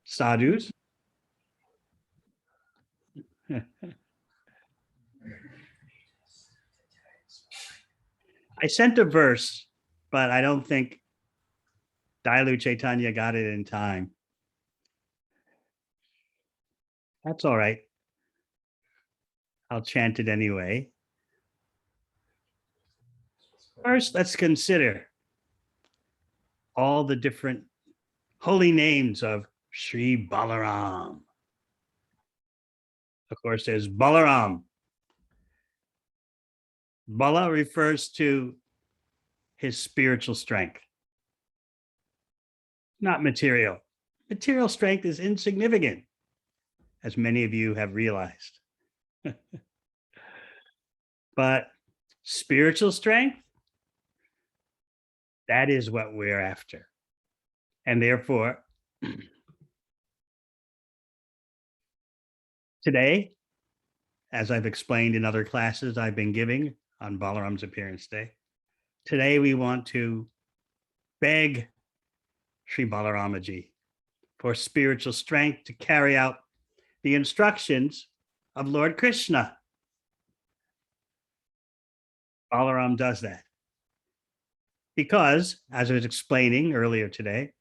sadhus. I sent a verse, but I don't think Dailu Chaitanya got it in time. That's all right. I'll chant it anyway. First, let's consider all the different holy names of Sri Balaram. Of course, there's Balaram. Bala refers to his spiritual strength, not material. Material strength is insignificant, as many of you have realized. But spiritual strength, that is what we're after. And therefore, today, as I've explained in other classes I've been giving on Balaram's appearance day, today we want to beg Sri Balaramaji for spiritual strength to carry out the instructions of Lord Krishna. Balaram does that because, as I was explaining earlier today,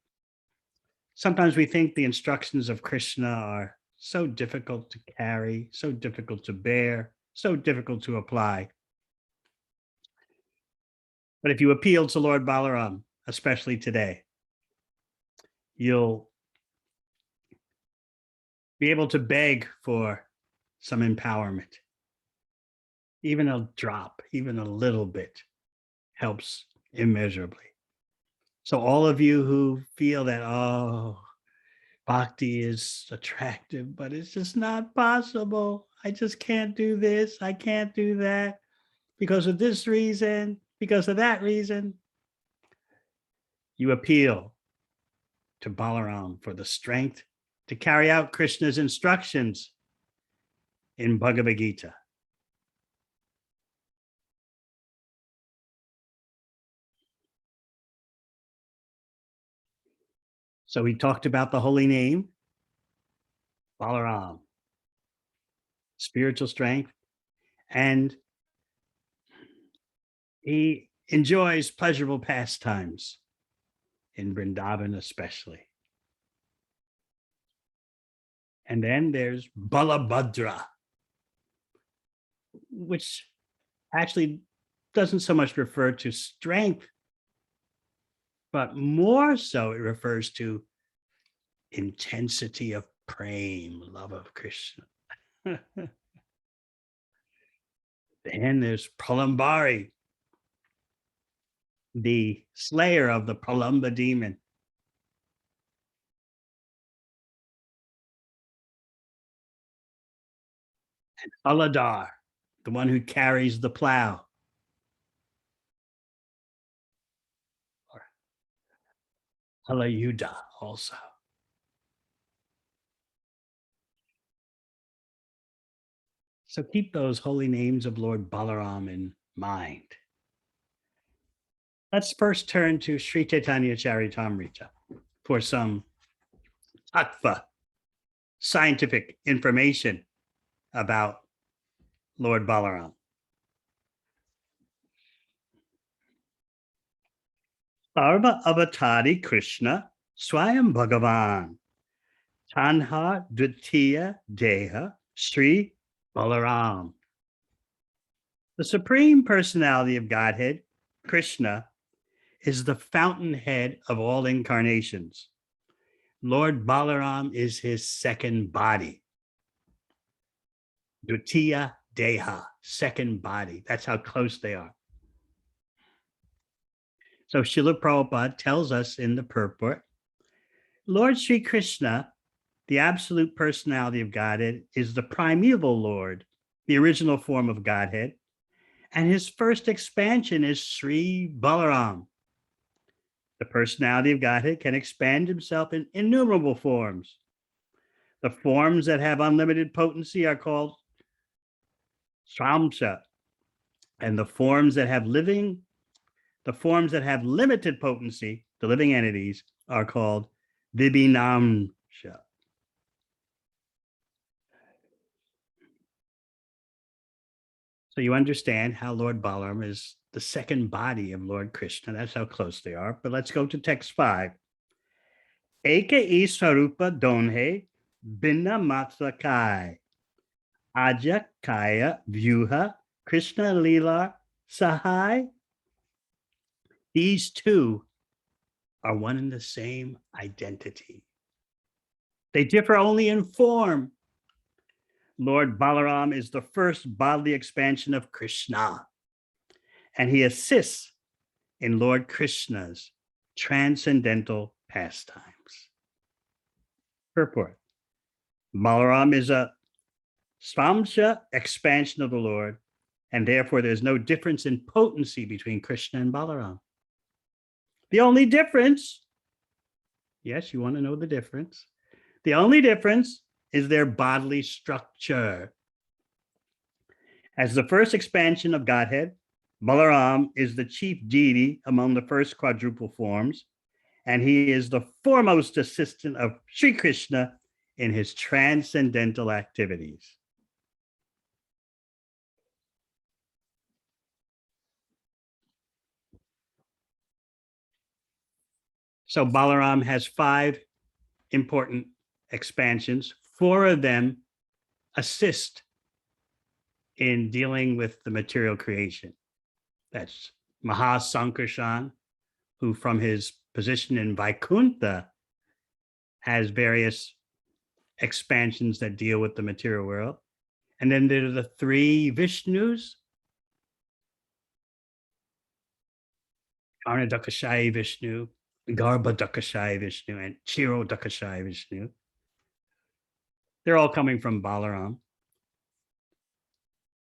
sometimes we think the instructions of Krishna are so difficult to carry, so difficult to bear, so difficult to apply. But if you appeal to Lord Balaram, especially today, you'll be able to beg for some empowerment. Even a drop, even a little bit helps immeasurably. So all of you who feel that, oh, bhakti is attractive, but it's just not possible. I just can't do this. I can't do that because of this reason, because of that reason. You appeal to Balaram for the strength to carry out Krishna's instructions in Bhagavad Gita. So we talked about the holy name, Balaram, spiritual strength, and he enjoys pleasurable pastimes in Vrindavan especially. And then there's Balabhadra, which actually doesn't so much refer to strength, but more so it refers to intensity of prema, love of Krishna. Then there's Pralambari, the slayer of the Pralamba demon. And Aladar, the one who carries the plow. Or Alayuda also. So keep those holy names of Lord Balaram in mind. Let's first turn to Sri Chaitanya Charitamrita for some tattva, scientific information about Lord Balaram. Sarva Avatari Krishna Swayam Bhagavan Tanha Dvitiya Deha Sri Balaram. The Supreme Personality of Godhead, Krishna, is the fountainhead of all incarnations. Lord Balaram is his second body. Dvitiya Deha, second body. That's how close they are. So Srila Prabhupada tells us in the purport, Lord Sri Krishna, the absolute personality of Godhead, is the primeval Lord, the original form of Godhead, and his first expansion is Sri Balaram. The personality of Godhead can expand himself in innumerable forms. The forms that have unlimited potency are called Sramsa, and the forms that have limited potency, the living entities, are called Vibhinamsha. So you understand how Lord Balaram is the second body of Lord Krishna. That's how close they are. But let's go to text 5. Eka Iswarupa Donhe Binna Matra Kai Aja Kaya Vyuha Krishna Lila Sahai. These two are one and the same identity. They differ only in form. Lord Balaram is the first bodily expansion of Krishna, and he assists in Lord Krishna's transcendental pastimes. Purport. Balaram is a Svamsha expansion of the Lord, and therefore there's no difference in potency between Krishna and Balaram. The only difference, yes, you want to know the difference. The only difference is their bodily structure. As the first expansion of Godhead, Balaram is the chief deity among the first quadruple forms, and he is the foremost assistant of Sri Krishna in his transcendental activities. So Balaram has 5 important expansions. 4 of them assist in dealing with the material creation. That's Mahasankarshan, who from his position in Vaikuntha has various expansions that deal with the material world. And then there are the 3 Vishnus, Arnadakashayi Vishnu, Garbhadakashayi Vishnu, and Chirodakashayi Vishnu. They're all coming from Balaram.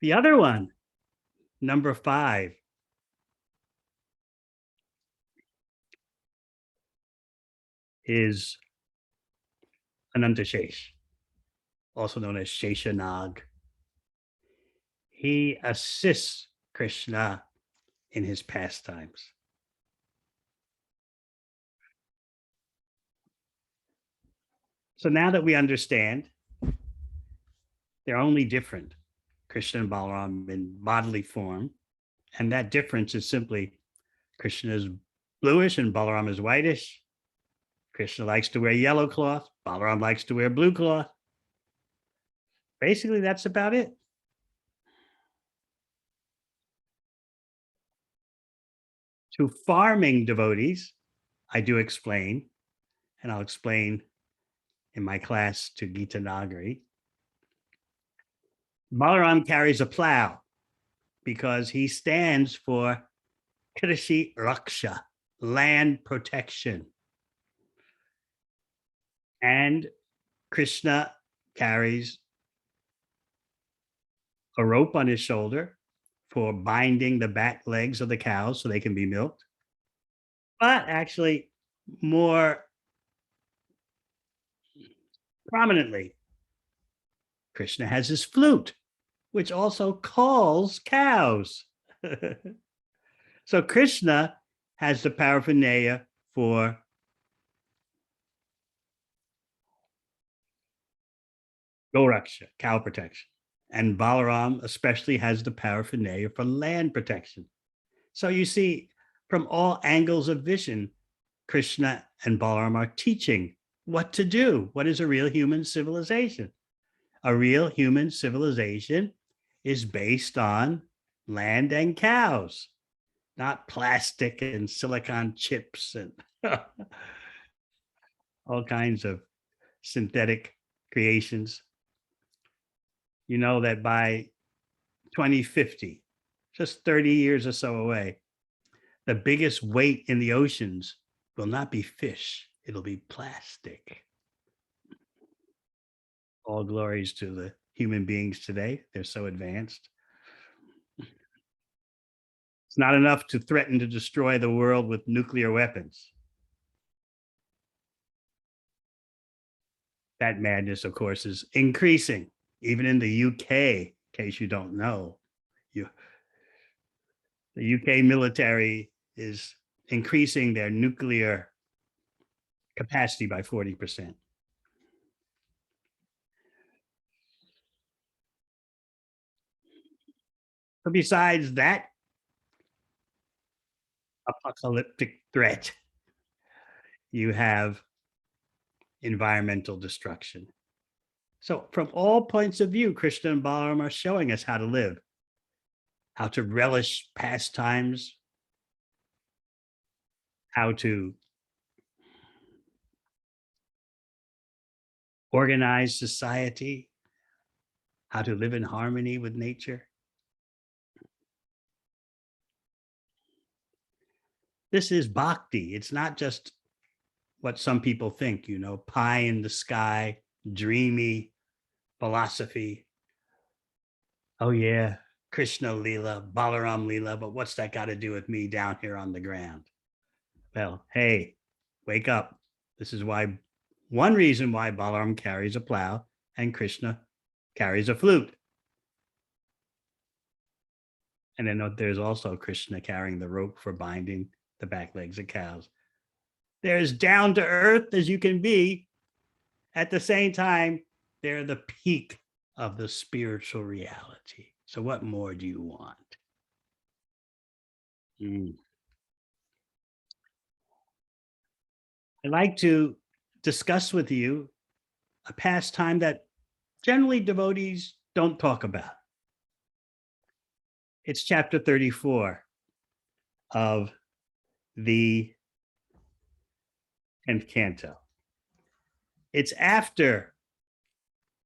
The other one, number 5, is Anantashesh, also known as Sheshanag. He assists Krishna in his pastimes. So now that we understand they're only different, Krishna and Balaram in bodily form, and that difference is simply Krishna is bluish and Balaram is whitish. Krishna likes to wear yellow cloth. Balaram likes to wear blue cloth. Basically, that's about it. To farming devotees, I do explain, and I'll explain in my class to Gita Nagari. Balaram carries a plow because he stands for Krishi Raksha, land protection. And Krishna carries a rope on his shoulder for binding the back legs of the cows so they can be milked. But actually, more prominently, Krishna has his flute, which also calls cows. So Krishna has the paraphernalia for Goraksha, cow protection. And Balaram especially has the paraphernalia for land protection. So you see, from all angles of vision, Krishna and Balaram are teaching what to do. What is a real human civilization? A real human civilization is based on land and cows, not plastic and silicon chips and all kinds of synthetic creations. You know that by 2050, just 30 years or so away, the biggest weight in the oceans will not be fish, it'll be plastic. All glories to the human beings today. They're so advanced. It's not enough to threaten to destroy the world with nuclear weapons. That madness, of course, is increasing, even in the UK, in case you don't know. The UK military is increasing their nuclear capacity by 40%. But besides that apocalyptic threat, you have environmental destruction. So, from all points of view, Krishna and Balaram are showing us how to live, how to relish pastimes, how to organize society, how to live in harmony with nature. This is bhakti. It's not just what some people think, pie in the sky, dreamy philosophy. Oh, yeah, Krishna Leela, Balaram Leela, but what's that got to do with me down here on the ground? Well, hey, wake up. This is why one reason why Balaram carries a plow and Krishna carries a flute. And then there's also Krishna carrying the rope for binding the back legs of cows. They're as down to earth as you can be. At the same time, they're the peak of the spiritual reality. So what more do you want? I'd like to discuss with you a pastime that generally devotees don't talk about. It's chapter 34 of the 10th canto. It's after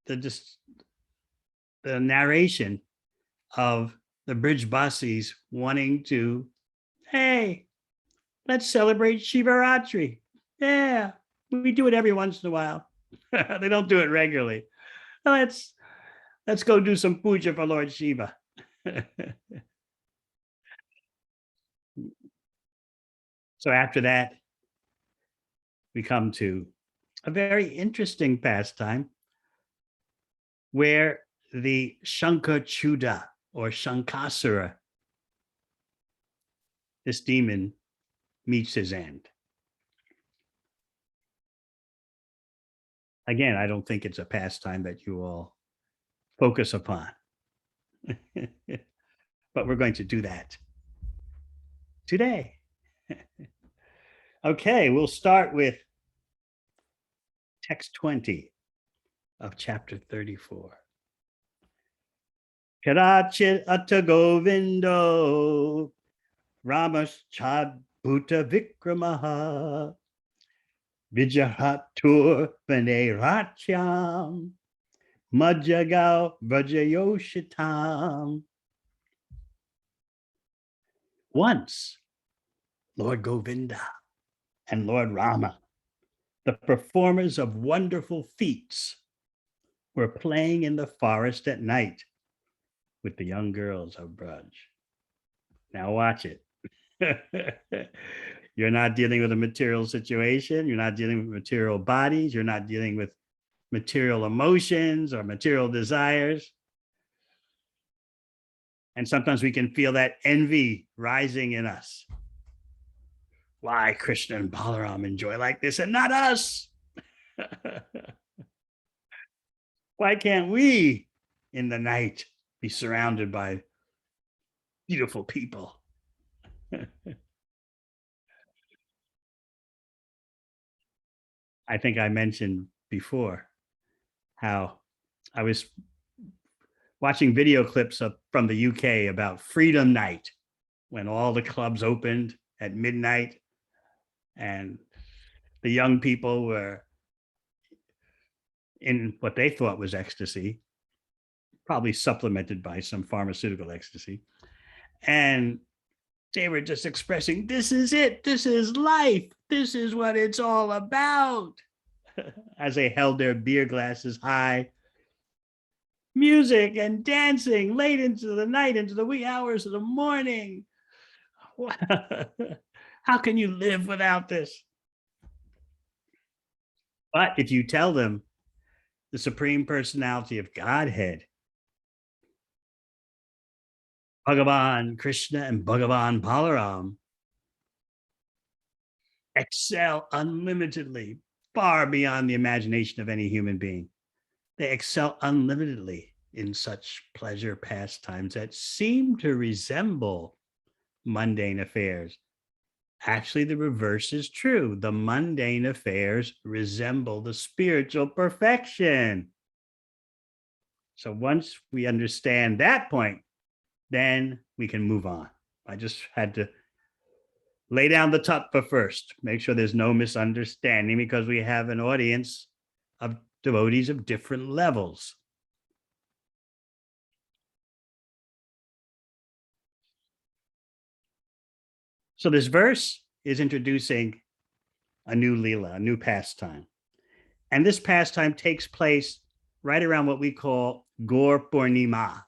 the narration of the Brijbasis wanting to, hey, let's celebrate Shivaratri. Yeah, we do it every once in a while. They don't do it regularly. Let's go do some puja for Lord Shiva. So after that, we come to a very interesting pastime where the Shankachuda or Shankasura, this demon, meets his end. Again, I don't think it's a pastime that you all focus upon, but we're going to do that today. Okay, we'll start with text 20 of chapter 34. Karachit Atta Govindo Ramaschad Bhuta Vikramaha Vijahatur Vanerachyam Majagao Vajayoshitam. Once, Lord Govinda and Lord Rama, the performers of wonderful feats, were playing in the forest at night with the young girls of Braj. Now watch it. You're not dealing with a material situation. You're not dealing with material bodies. You're not dealing with material emotions or material desires. And sometimes we can feel that envy rising in us. Why Krishna and Balaram enjoy like this and not us? Why can't we in the night be surrounded by beautiful people? I think I mentioned before how I was watching video clips from the UK about Freedom Night, when all the clubs opened at midnight and the young people were in what they thought was ecstasy, probably supplemented by some pharmaceutical ecstasy. And they were just expressing, this is it. This is life. This is what it's all about. As they held their beer glasses high. Music and dancing late into the night, into the wee hours of the morning. How can you live without this? But if you tell them the Supreme Personality of Godhead, Bhagavan Krishna and Bhagavan Balaram, excel unlimitedly, far beyond the imagination of any human being. They excel unlimitedly in such pleasure pastimes that seem to resemble mundane affairs. Actually, the reverse is true. The mundane affairs resemble the spiritual perfection. So once we understand that point, then we can move on. I just had to lay down the tattva first, make sure there's no misunderstanding, because we have an audience of devotees of different levels. So this verse is introducing a new lila, a new pastime. And this pastime takes place right around what we call Gaur Purnima,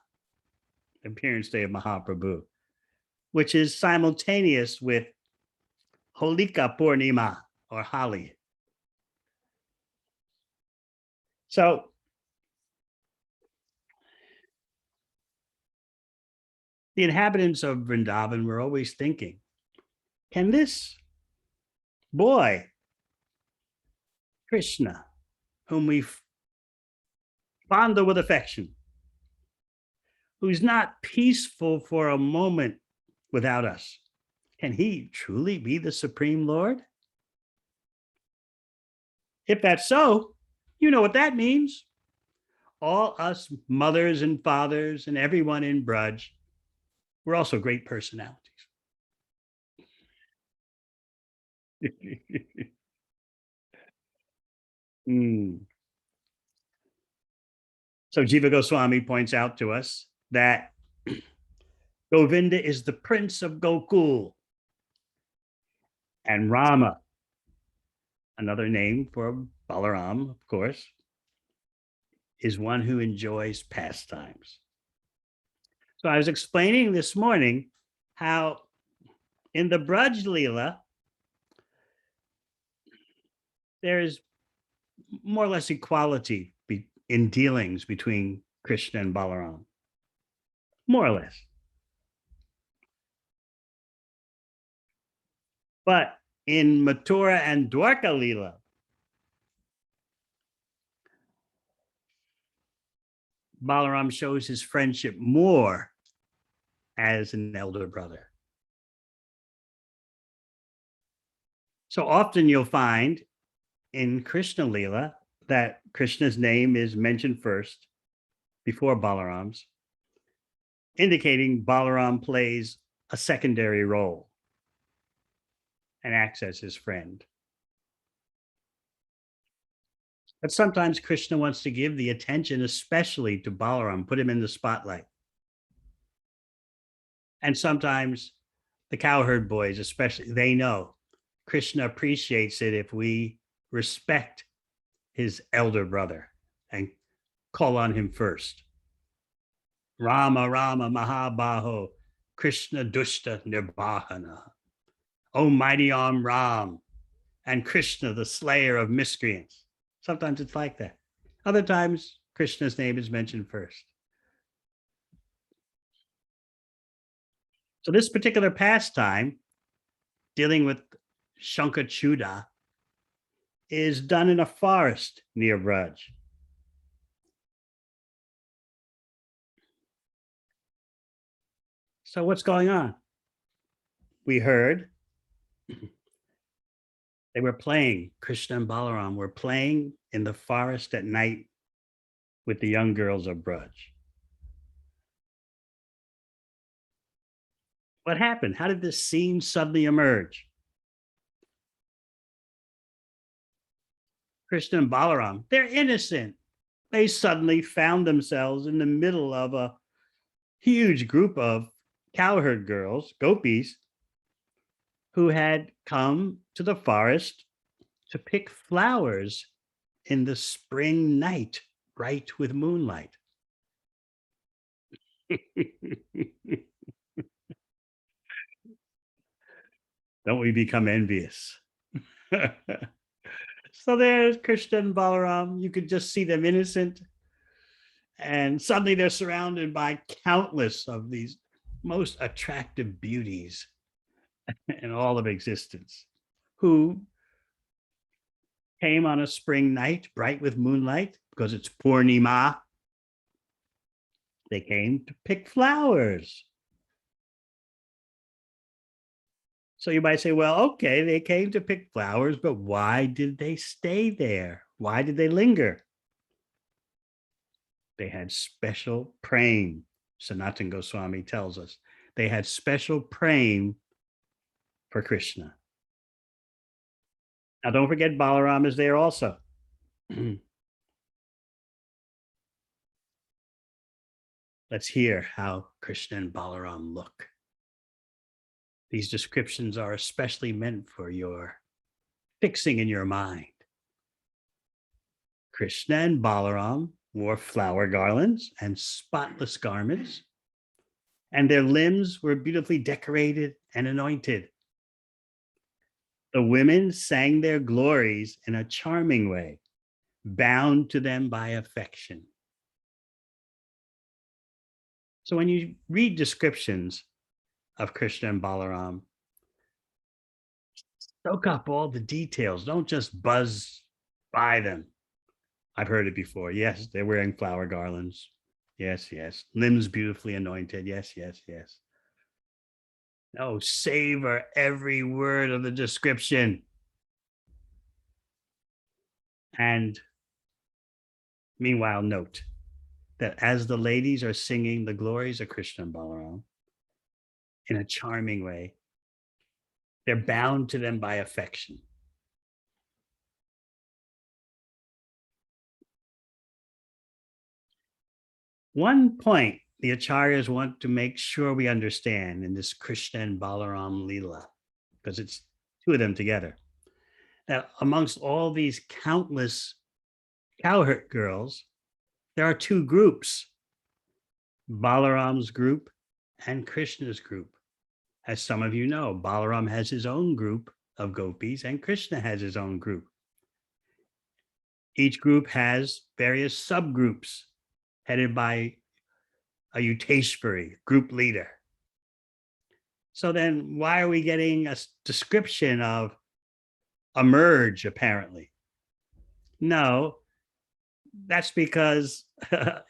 the appearance day of Mahaprabhu, which is simultaneous with Holika Purnima, or Holi. So the inhabitants of Vrindavan were always thinking, can this boy, Krishna, whom we fondle with affection, who's not peaceful for a moment without us, can he truly be the Supreme Lord? If that's so, you know what that means. All us mothers and fathers and everyone in Braj, we're also great personalities. Mm. So Jiva Goswami points out to us that Govinda is the prince of Gokul, and Rama, another name for Balaram, of course, is one who enjoys pastimes. So I was explaining this morning how in the Braj Leela, there is more or less equality in dealings between Krishna and Balaram, more or less. But in Mathura and Dwarka Leela, Balaram shows his friendship more as an elder brother. So often you'll find in Krishna Leela that Krishna's name is mentioned first before Balaram's, indicating Balaram plays a secondary role and acts as his friend. But sometimes Krishna wants to give the attention, especially to Balaram, put him in the spotlight. And sometimes the cowherd boys, especially, they know Krishna appreciates it if we respect his elder brother and call on him first. Rama, Rama, Mahabaho, Krishna Dushta Nirbahana. O mighty arm Ram, and Krishna, the slayer of miscreants. Sometimes it's like that. Other times, Krishna's name is mentioned first. So this particular pastime, dealing with Shankachuda, is done in a forest near Braj. So what's going on? We heard they were playing, Krishna and Balaram were playing in the forest at night with the young girls of Braj. What happened? How did this scene suddenly emerge? Krishna and Balaram, they're innocent. They suddenly found themselves in the middle of a huge group of cowherd girls, gopis, who had come to the forest to pick flowers in the spring night, bright with moonlight. Don't we become envious? So there's Krishna and Balaram. You could just see them innocent. And suddenly they're surrounded by countless of these most attractive beauties in all of existence, who came on a spring night, bright with moonlight, because it's Purnima. They came to pick flowers. So you might say, well, okay, they came to pick flowers, but why did they stay there? Why did they linger? They had special praying. Sanatana Goswami tells us they had special praying for Krishna. Now, don't forget Balaram is there also. Let's hear how Krishna and Balaram look. These descriptions are especially meant for your fixing in your mind. Krishna and Balaram wore flower garlands and spotless garments, and their limbs were beautifully decorated and anointed. The women sang their glories in a charming way, bound to them by affection. So when you read descriptions of Krishna and Balaram, soak up all the details. Don't just buzz by them. I've heard it before. Yes, they're wearing flower garlands. Yes, yes. Limbs beautifully anointed. Yes, yes, yes. No, savor every word of the description. And meanwhile, note that as the ladies are singing the glories of Krishna and Balaram in a charming way, they're bound to them by affection. One point the acharyas want to make sure we understand in this Krishna and Balaram Leela, because it's two of them together, that amongst all these countless cowherd girls, there are two groups, Balaram's group and Krishna's group. As some of you know, Balaram has his own group of gopis and Krishna has his own group. Each group has various subgroups headed by a Yuteshwari, group leader. So then why are we getting a description of a merge, apparently? No, that's because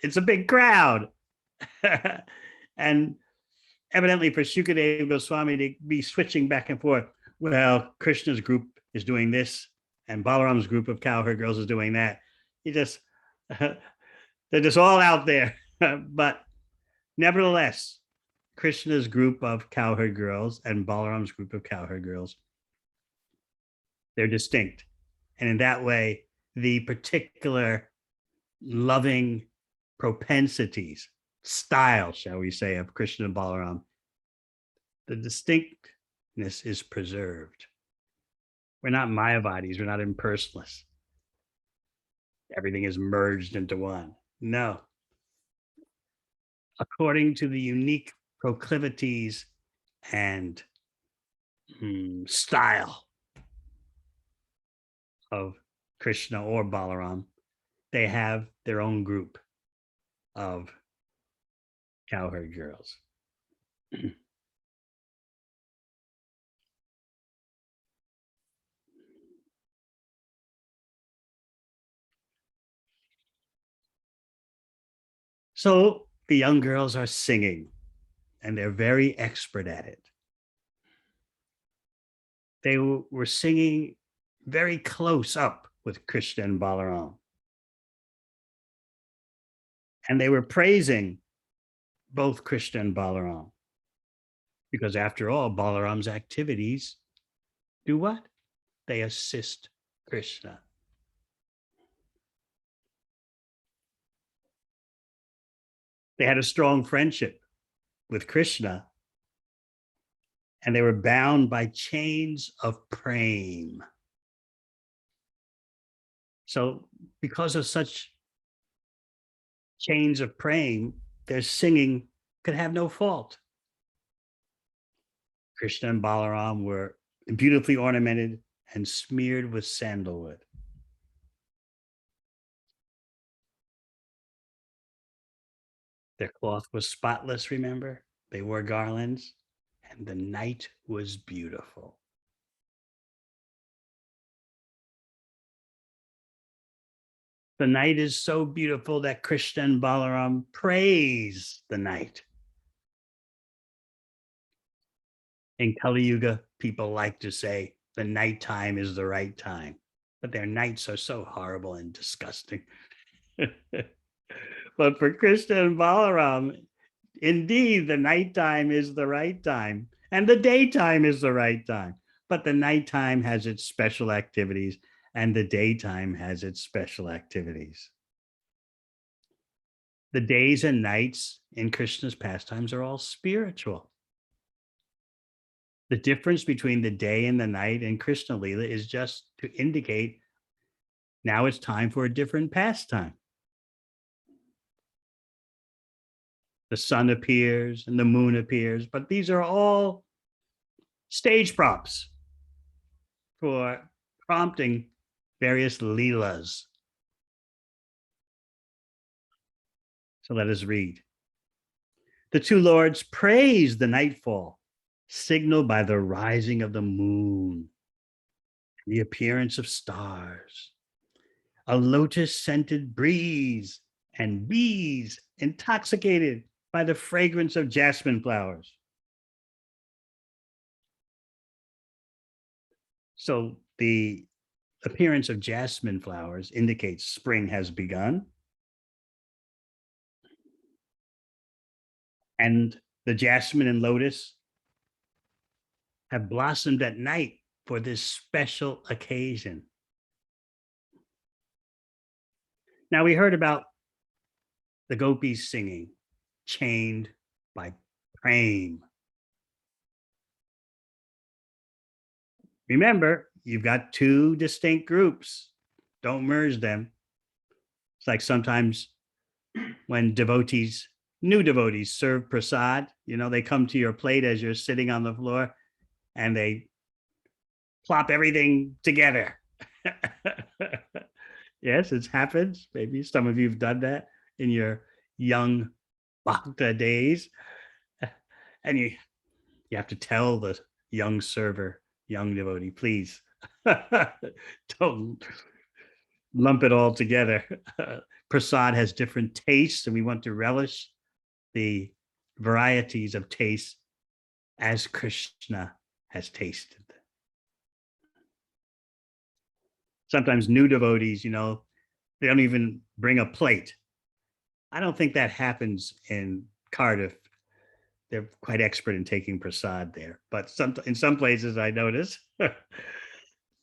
it's a big crowd. And evidently for Shukadeva Goswami to be switching back and forth, well, Krishna's group is doing this and Balaram's group of cowherd girls is doing that. You just, they're just all out there. But nevertheless, Krishna's group of cowherd girls and Balaram's group of cowherd girls, they're distinct. And in that way, the particular loving propensities, style, shall we say, of Krishna and Balaram, the distinctness is preserved. We're not Mayavadis, we're not impersonalists. Everything is merged into one. No. According to the unique proclivities and style of Krishna or Balaram, they have their own group of cowherd girls. So the young girls are singing and they're very expert at it. They were singing very close up with Krishna and Balaram. And they were praising both Krishna and Balaram. Because after all, Balaram's activities do what? They assist Krishna. They had a strong friendship with Krishna, and they were bound by chains of prema. So because of such chains of prema, their singing could have no fault. Krishna and Balaram were beautifully ornamented and smeared with sandalwood. Their cloth was spotless, remember? They wore garlands, and the night was beautiful. The night is so beautiful that Krishna and Balaram praise the night. In Kali Yuga, people like to say the nighttime is the right time, but their nights are so horrible and disgusting. But for Krishna and Balaram, indeed, the nighttime is the right time, and the daytime is the right time. But the nighttime has its special activities, and the daytime has its special activities. The days and nights in Krishna's pastimes are all spiritual. The difference between the day and the night in Krishna Lila is just to indicate now it's time for a different pastime. The sun appears and the moon appears, but these are all stage props for prompting various leelas. So let us read. The two lords praise the nightfall, signaled by the rising of the moon, the appearance of stars, a lotus-scented breeze, and bees intoxicated by the fragrance of jasmine flowers. So the appearance of jasmine flowers indicates spring has begun. And the jasmine and lotus have blossomed at night for this special occasion. Now, we heard about the gopis singing, chained by prem. Remember, you've got two distinct groups. Don't merge them. It's like sometimes when devotees, new devotees, serve prasad, they come to your plate as you're sitting on the floor and they plop everything together. Yes, it happens. Maybe some of you have done that in your young bhakta days. And you have to tell the young server, young devotee, please don't lump it all together. Prasad has different tastes, and we want to relish the varieties of taste as Krishna has tasted. Sometimes new devotees, they don't even bring a plate. I don't think that happens in Cardiff. They're quite expert in taking prasad there. But in some places I notice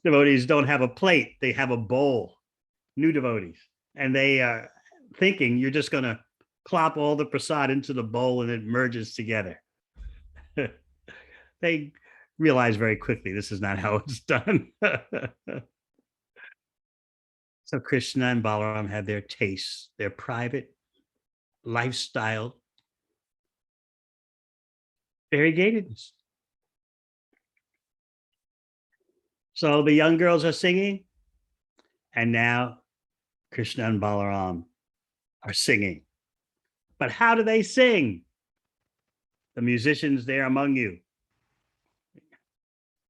devotees don't have a plate. They have a bowl, new devotees. And they are thinking you're just going to plop all the prasad into the bowl and it merges together. They realize very quickly this is not how it's done. So Krishna and Balaram had their tastes, their private lifestyle variegatedness. So the young girls are singing, and now Krishna and Balaram are singing. But how do they sing? The musicians there among you.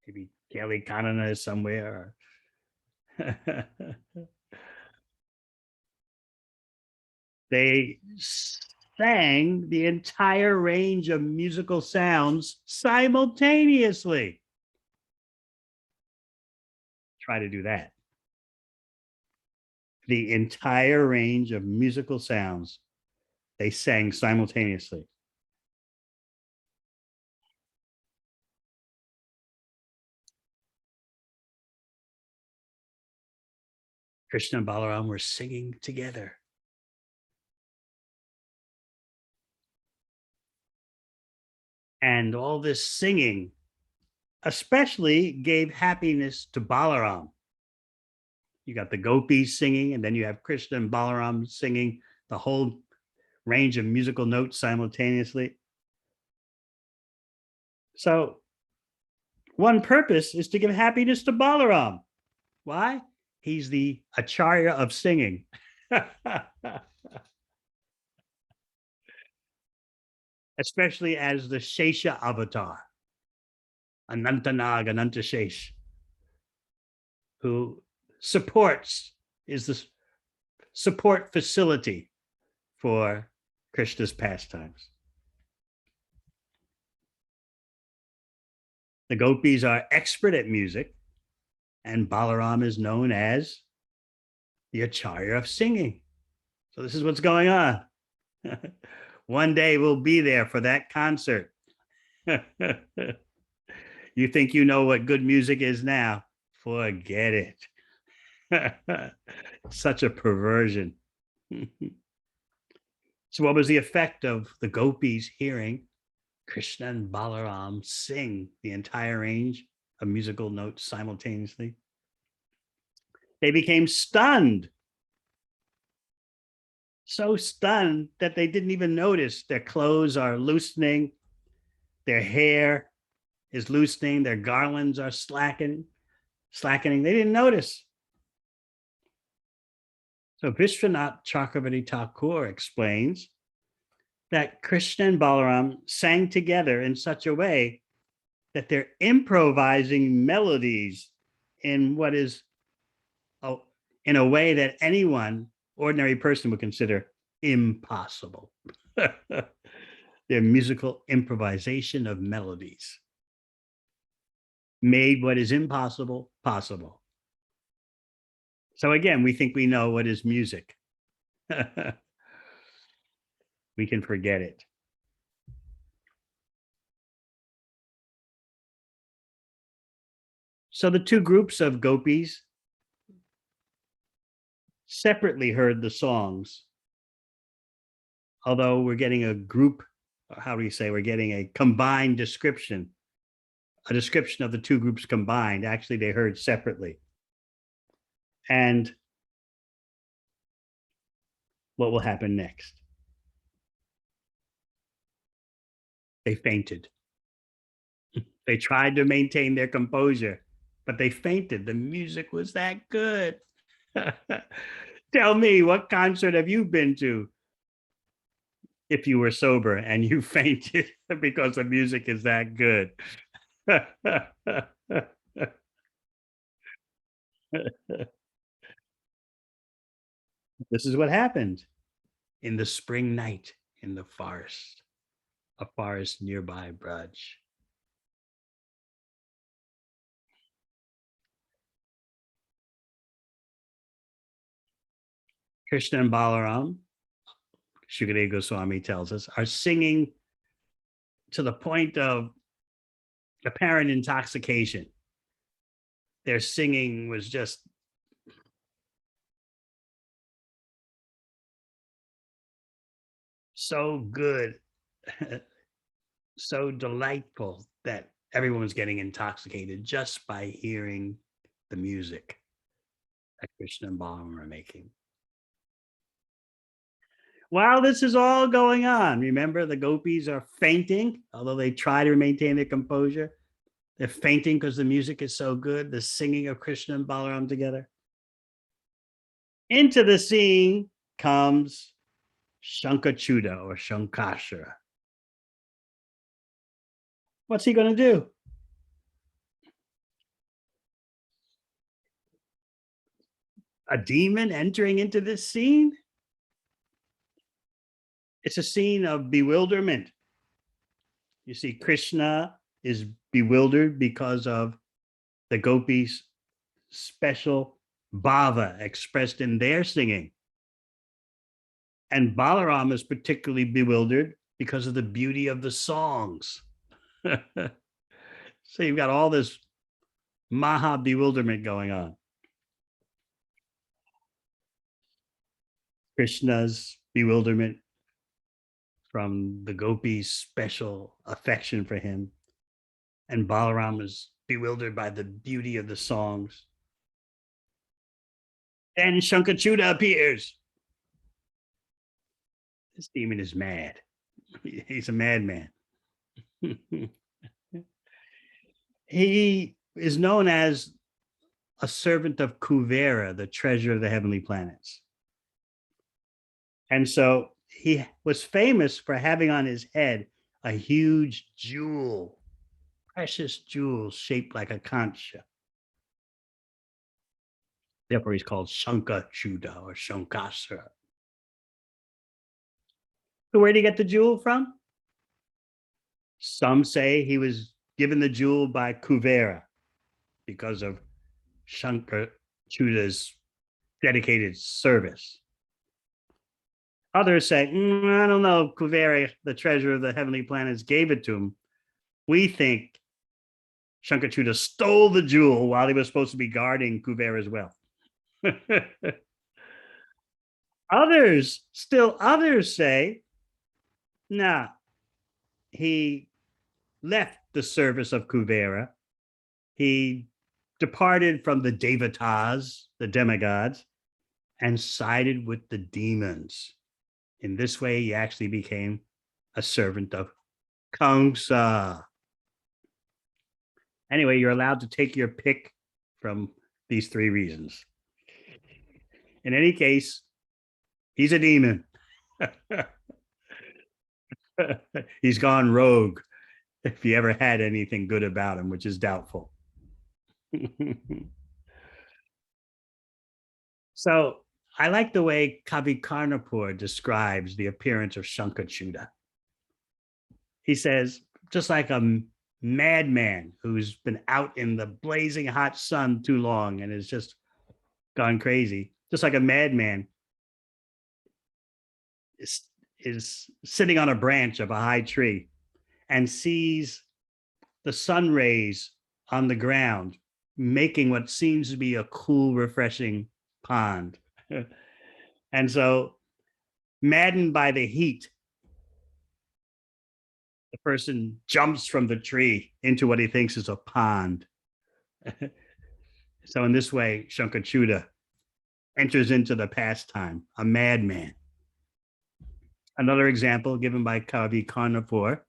Maybe Kelly Kanana is somewhere. They sang the entire range of musical sounds simultaneously. Try to do that. The entire range of musical sounds they sang simultaneously. Krishna and Balaram were singing together. And all this singing especially gave happiness to Balaram. You got the gopis singing, and then you have Krishna and Balaram singing the whole range of musical notes simultaneously. So one purpose is to give happiness to Balaram. Why? He's the acharya of singing. Especially as the Shesha avatar, Anantanag, Anantashesh, who supports, is the support facility for Krishna's pastimes. The gopis are expert at music, and Balaram is known as the Acharya of singing. So this is what's going on. One day we'll be there for that concert. You think you know what good music is now? Forget it. Such a perversion. So what was the effect of the gopis hearing Krishna and Balaram sing the entire range of musical notes simultaneously? They became stunned, so stunned that they didn't even notice their clothes are loosening, their hair is loosening, their garlands are slackening. They didn't notice. So Vishwanath Chakravarti Thakur explains that Krishna and Balaram sang together in such a way that they're improvising melodies in what is in a way that anyone, ordinary person, would consider impossible. Their musical improvisation of melodies made what is impossible possible. So again, we think we know what is music. We can forget it. So the two groups of gopis separately heard the songs, although we're getting a group, how do you say, we're getting a combined description, a description of the two groups combined. Actually, they heard separately. And what will happen next? They fainted. They tried to maintain their composure, but they fainted. The music was that good. Tell me, what concert have you been to if you were sober and you fainted because the music is that good? This is what happened in the spring night in the forest, a forest nearby Braj. Krishna and Balaram, Shukadeva Goswami tells us, are singing to the point of apparent intoxication. Their singing was just so good, so delightful that everyone was getting intoxicated just by hearing the music that Krishna and Balaram are making. While this is all going on, remember the gopis are fainting, although they try to maintain their composure. They're fainting because the music is so good, the singing of Krishna and Balaram together. Into the scene comes Shankachuda or Shankashara. What's he going to do? A demon entering into this scene? It's a scene of bewilderment. You see, Krishna is bewildered because of the gopis' special bhava expressed in their singing. And Balaram is particularly bewildered because of the beauty of the songs. So you've got all this maha bewilderment going on. Krishna's bewilderment from the gopis' special affection for him, and Balaram is bewildered by the beauty of the songs. Then Shankachuda appears. This demon is mad. He's a madman. He is known as a servant of Kuvera, the treasure of the heavenly planets. And so he was famous for having on his head a huge jewel, precious jewel shaped like a concha. Therefore, he's called Shankachuda or Shankasura. So where did he get the jewel from? Some say he was given the jewel by Kuvera because of Shankachuda's dedicated service. Others say, I don't know, Kuvera, the treasurer of the heavenly planets, gave it to him. We think Shankachuda stole the jewel while he was supposed to be guarding Kuvera's wealth. Others say, nah, he left the service of Kuvera. He departed from the devotees, the demigods, and sided with the demons. In this way, he actually became a servant of Kamsa. Anyway, you're allowed to take your pick from these three reasons. In any case, he's a demon. He's gone rogue, if he ever had anything good about him, which is doubtful. So I like the way Kavi Karnapur describes the appearance of Shankachuda. He says, just like a madman who's been out in the blazing hot sun too long and has just gone crazy, just like a madman is sitting on a branch of a high tree and sees the sun rays on the ground, making what seems to be a cool, refreshing pond. And so, maddened by the heat, the person jumps from the tree into what he thinks is a pond. So, in this way, Shankachuda enters into the pastime, a madman. Another example given by Kavi Karnapur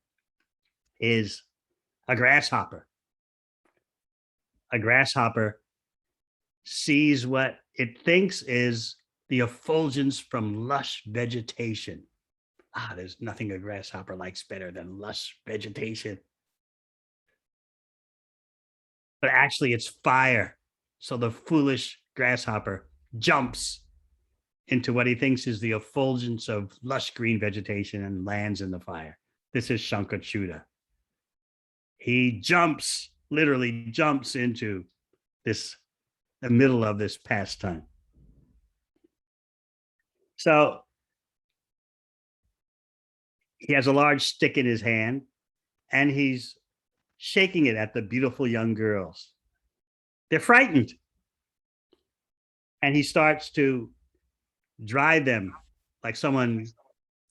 is a grasshopper. A grasshopper sees what it thinks is the effulgence from lush vegetation. There's nothing a grasshopper likes better than lush vegetation. But actually, it's fire. So the foolish grasshopper jumps into what he thinks is the effulgence of lush green vegetation and lands in the fire. This is Shankachuda. He literally jumps into the middle of this pastime. So he has a large stick in his hand and he's shaking it at the beautiful young girls. They're frightened. And he starts to drive them like someone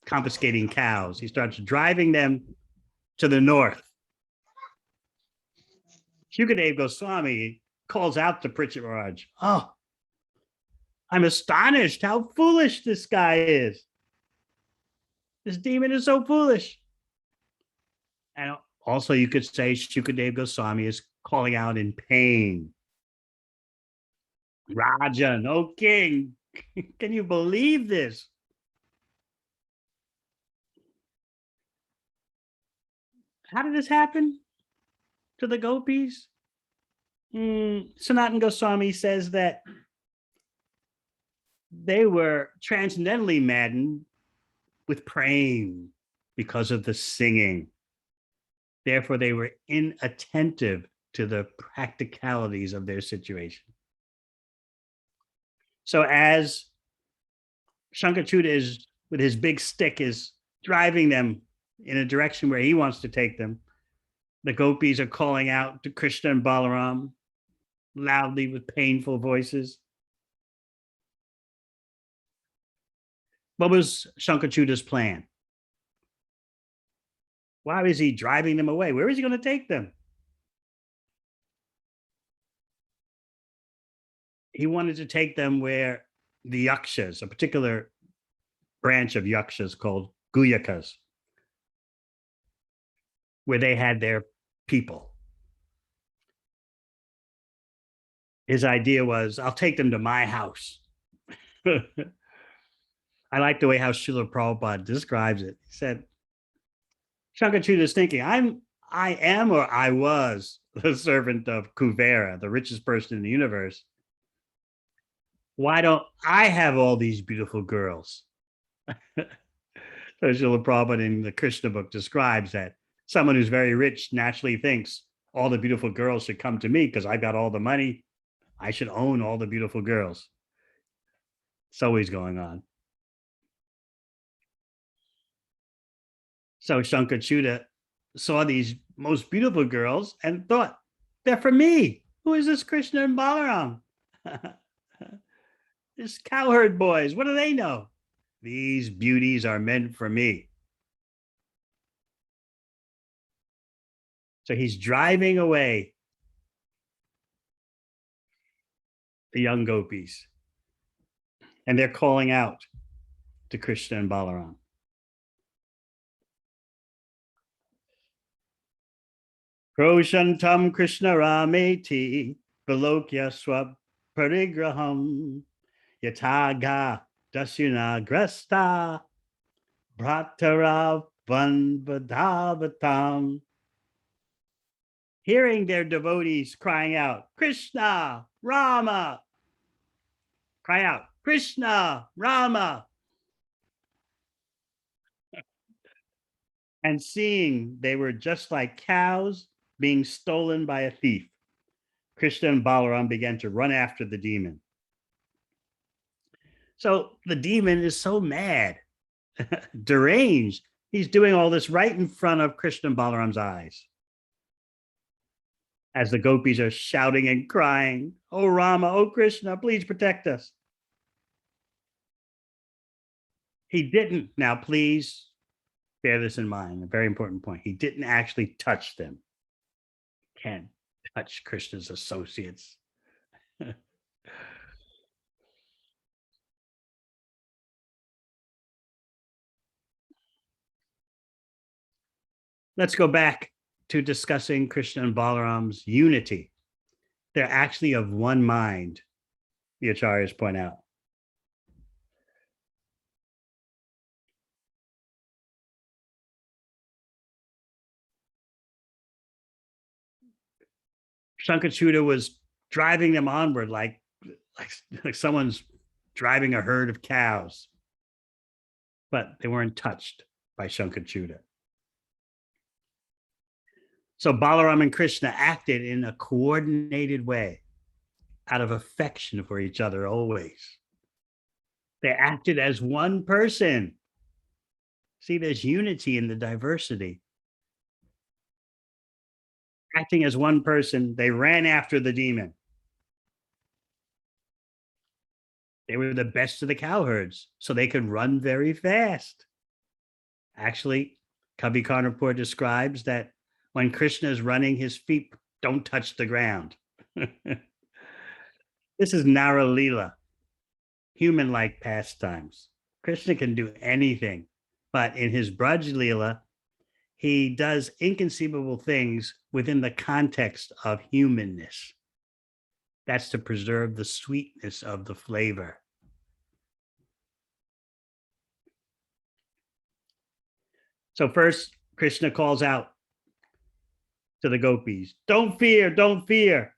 confiscating cows. He starts driving them to the north. Shukadev Goswami calls out to Pritchett Maharaj, "Oh, I'm astonished how foolish this guy is. This demon is so foolish." And also you could say Shukadev Goswami is calling out in pain. Rajan, oh king, can you believe this? How did this happen to the gopis? Sanatan Goswami says that they were transcendently maddened with praying because of the singing. Therefore, they were inattentive to the practicalities of their situation. So as Shankachuda is, with his big stick, is driving them in a direction where he wants to take them, the gopis are calling out to Krishna and Balaram loudly with painful voices. What was Shankachuda's plan? Why is he driving them away? Where is he going to take them? He wanted to take them where the yakshas, a particular branch of yakshas called guyakas, where they had their people. His idea was, I'll take them to my house. I like the way how Srila Prabhupada describes it. He said, Shankachuda is thinking, I am or I was the servant of Kuvera, the richest person in the universe. Why don't I have all these beautiful girls? So Srila Prabhupada in the Krishna book describes that someone who's very rich naturally thinks all the beautiful girls should come to me because I've got all the money. I should own all the beautiful girls. It's always going on. So Shankachuta saw these most beautiful girls and thought, they're for me. Who is this Krishna and Balaram? This cowherd boys. What do they know? These beauties are meant for me. So he's driving away the young gopis, and they're calling out to Krishna and Balaram. Kroshantam Krishna Rameti Vilokya Swap Parigraham Yataga Dasyuna Grasta Bhattara Vanvadavatam. Hearing their devotees crying out, Krishna, Rama, cry out, Krishna, Rama, and seeing they were just like cows being stolen by a thief, Krishna and Balaram began to run after the demon. So the demon is so mad, deranged. He's doing all this right in front of Krishna and Balaram's eyes. As the gopis are shouting and crying, "Oh Rama, oh Krishna, please protect us." He didn't. Now, please bear this in mind, a very important point. He didn't actually touch them. Can't touch Krishna's associates. Let's go back to discussing Krishna and Balaram's unity. They're actually of one mind, the acharyas point out. Shankachuta was driving them onward like someone's driving a herd of cows, but they weren't touched by Shankachuta. So Balaram and Krishna acted in a coordinated way out of affection for each other always. They acted as one person. See, there's unity in the diversity. Acting as one person, they ran after the demon. They were the best of the cowherds, so they could run very fast. Actually, Kavi Karnapur describes that when Krishna is running, his feet don't touch the ground. This is Nara Leela, human-like pastimes. Krishna can do anything, but in his Braj Leela, he does inconceivable things within the context of humanness. That's to preserve the sweetness of the flavor. So first, Krishna calls out to the gopis, don't fear, don't fear.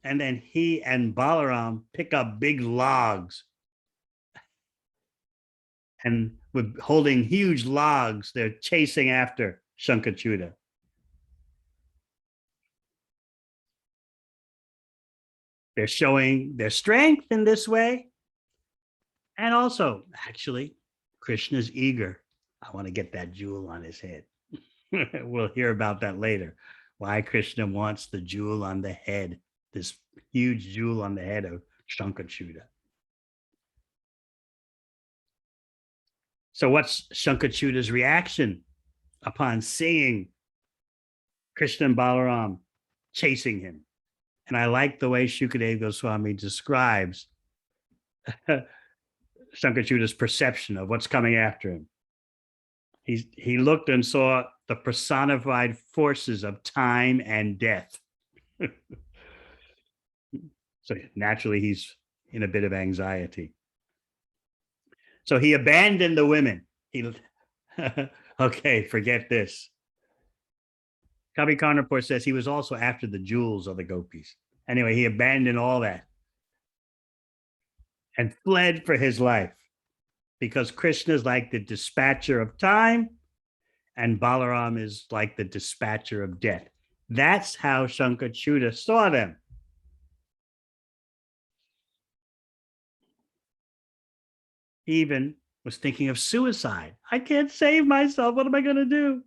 And then he and Balaram pick up big logs. And with holding huge logs, they're chasing after Shankachuta. They're showing their strength in this way. And also, actually, Krishna's eager. I want to get that jewel on his head. We'll hear about that later. Why Krishna wants the jewel on the head, this huge jewel on the head of Shankachuta. So what's Shankachuta's reaction upon seeing Krishna and Balaram chasing him? And I like the way Shukadeva Goswami describes Shankachuta's perception of what's coming after him. He looked and saw the personified forces of time and death. So naturally, he's in a bit of anxiety. So he abandoned the women. Okay, forget this. Kavi Karnapur says he was also after the jewels of the gopis. Anyway, he abandoned all that. and fled for his life because Krishna is like the dispatcher of time and Balaram is like the dispatcher of death. That's how Shankachuta saw them. He even was thinking of suicide. I can't save myself. What am I going to do?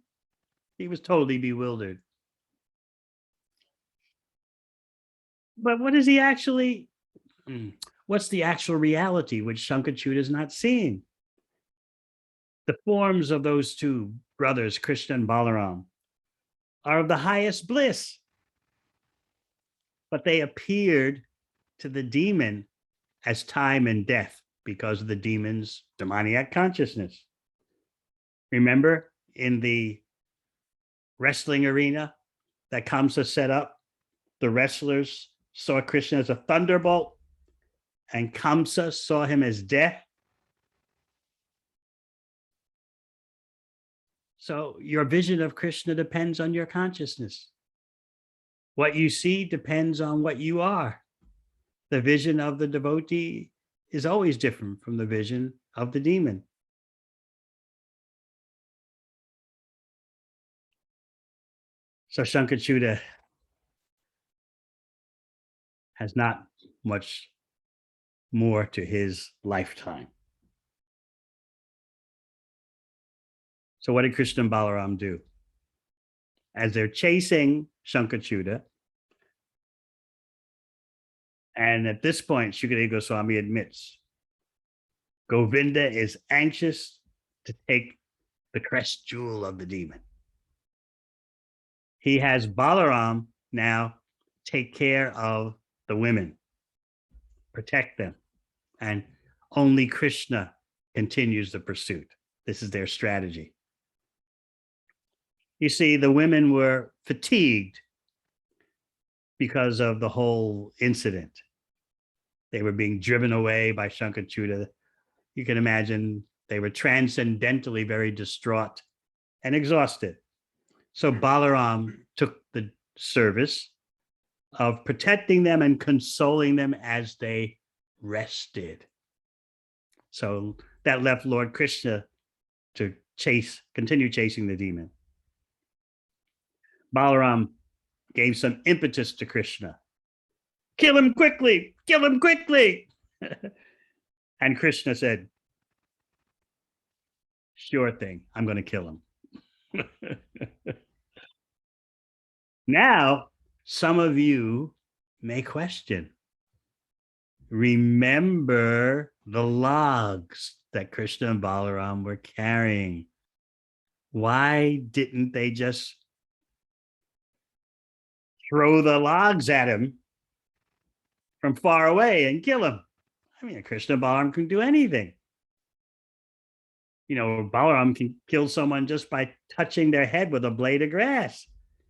He was totally bewildered. But what is he actually? What's the actual reality which Shankachuta is not seeing? The forms of those two brothers, Krishna and Balaram, are of the highest bliss, but they appeared to the demon as time and death because of the demon's demoniac consciousness. Remember in the wrestling arena that Kamsa set up, the wrestlers saw Krishna as a thunderbolt and Kamsa saw him as death. So your vision of Krishna depends on your consciousness. What you see depends on what you are. The vision of the devotee is always different from the vision of the demon. So Shankachuta has not much more to his lifetime. So what did Krishna and Balaram do? As they're chasing Shankachuta, and at this point, Shukadeva Goswami admits Govinda is anxious to take the crest jewel of the demon. He has Balaram now take care of the women, protect them, and only Krishna continues the pursuit. This is their strategy. You see, the women were fatigued because of the whole incident. They were being driven away by Shankachuta. You can imagine they were transcendentally very distraught and exhausted. So Balaram took the service of protecting them and consoling them as they rested. So that left Lord Krishna to continue chasing the demon. Balaram gave some impetus to Krishna. Kill him quickly, kill him quickly. And Krishna said, sure thing, I'm going to kill him. Now, some of you may question. Remember the logs that Krishna and Balaram were carrying. Why didn't they just throw the logs at him from far away and kill him? I mean, Krishna and Balaram can do anything. You know, Balaram can kill someone just by touching their head with a blade of grass.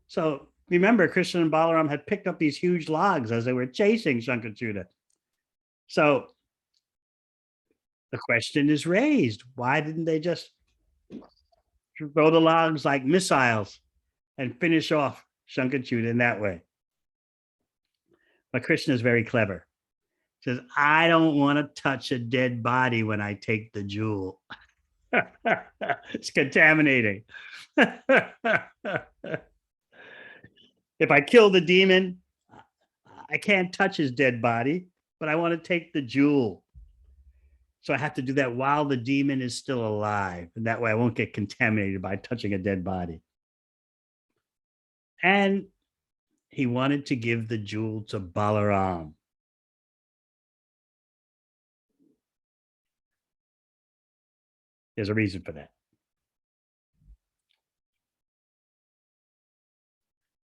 So remember, Krishna and Balaram had picked up these huge logs as they were chasing Shankachuta. So the question is raised, why didn't they just throw the logs like missiles and finish off Shankachuta in that way? But Krishna is very clever. He says, I don't want to touch a dead body when I take the jewel. It's contaminating. If I kill the demon, I can't touch his dead body, but I want to take the jewel. So I have to do that while the demon is still alive. And that way I won't get contaminated by touching a dead body. And he wanted to give the jewel to Balaram. There's a reason for that.